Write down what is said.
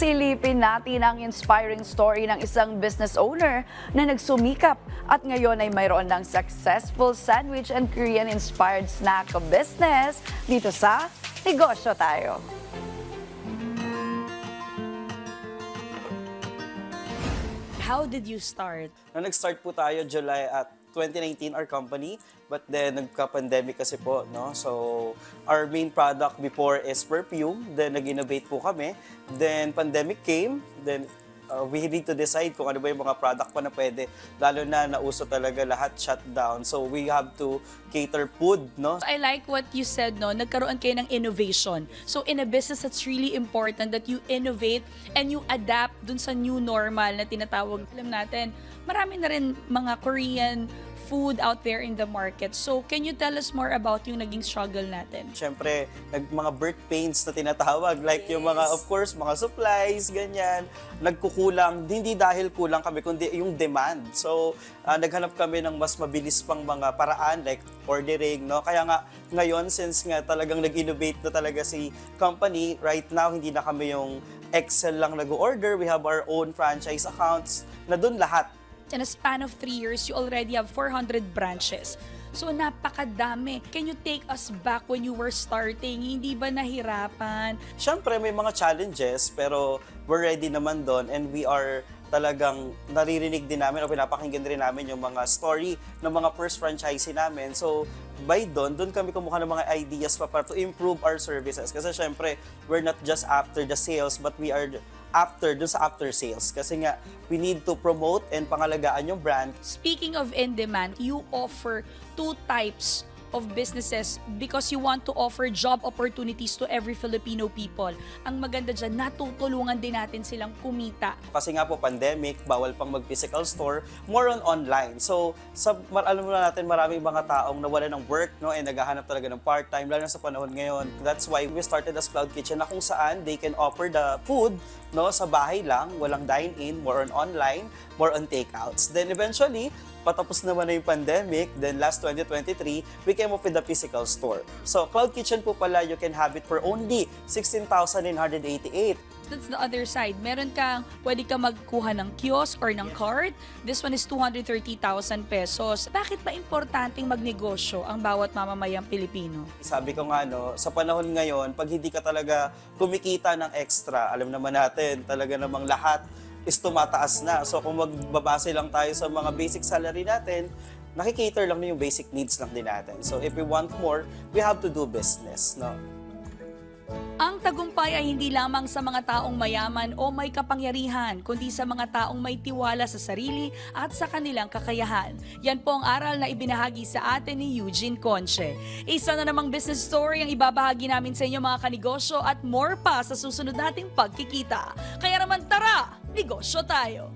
Silipin natin ang inspiring story ng isang business owner na nagsumikap at ngayon ay mayroon ng successful sandwich and Korean-inspired snack business dito sa Negosyo Tayo. How did you start? Nag-start po tayo July at 2019 our company, but then nagka-pandemic kasi po, no? So our main product before is perfume, then nag-innovate po kami. Then pandemic came, then we need to decide kung ano ba yung mga product pa na pwede, lalo na nauso talaga lahat shutdown. So we have to cater food, no? I like what you said, no? Nagkaroon kayo ng innovation. So in a business, it's really important that you innovate and you adapt dun sa new normal na tinatawag. Alam natin, marami na rin mga Korean food out there in the market. So can you tell us more about yung naging struggle natin? Siyempre, mga birth pains na tinatawag, like yung mga, of course, mga supplies, ganyan, nagkukulang, hindi dahil kulang kami, kundi yung demand. So, naghanap kami ng mas mabilis pang mga paraan, like ordering, no? Kaya nga, ngayon, since nga talagang nag-innovate na talaga si company, right now, hindi na kami yung Excel lang nag-order, we have our own franchise accounts, na dun lahat. In a span of 3 years, you already have 400 branches. So napakadami. Can you take us back when you were starting? Hindi ba nahirapan? Siyempre, may mga challenges, pero we're ready naman doon and we are talagang naririnig din namin o pinapakinggan rin namin yung mga story ng mga first franchisee namin. So, by doon kami kumuha ng mga ideas pa para to improve our services. Kasi syempre, we're not just after the sales, but we are after, dun sa after sales. Kasi nga, we need to promote and pangalagaan yung brand. Speaking of in-demand, you offer 2 types of businesses because you want to offer job opportunities to every Filipino people. Ang maganda dyan, natutulungan din natin silang kumita. Kasi nga po, pandemic, bawal pang mag-physical store, more on online. So, alam mo na natin, maraming mga taong nawala ng work, no, and naghahanap talaga ng part-time, lalo na sa panahon ngayon. That's why we started as Cloud Kitchen na kung saan they can offer the food, no, sa bahay lang, walang dine-in, more on online, more on takeouts. Then eventually, patapos naman na yung pandemic, then last 2023, we came up with the physical store. So, Cloud Kitchen po pala, you can have it for only 16,988. That's the other side. Meron kang, pwede ka magkuha ng kiosk or ng card. This one is 230,000 pesos. Bakit ba importanteng magnegosyo ang bawat mamamayang Pilipino? Sabi ko nga, no, sa panahon ngayon, pag hindi ka talaga kumikita ng extra, alam naman natin, talaga namang lahat is tumataas na. So kung magbabase lang tayo sa mga basic salary natin, nakikater lang na yung basic needs lang din natin. So if we want more, we have to do business, no? Ang tagumpay ay hindi lamang sa mga taong mayaman o may kapangyarihan, kundi sa mga taong may tiwala sa sarili at sa kanilang kakayahan. Yan po ang aral na ibinahagi sa atin ni Eugene Conche. Isa na namang business story ang ibabahagi namin sa inyo mga kanegosyo at more pa sa susunod nating pagkikita. Kaya naman tara, negosyo tayo!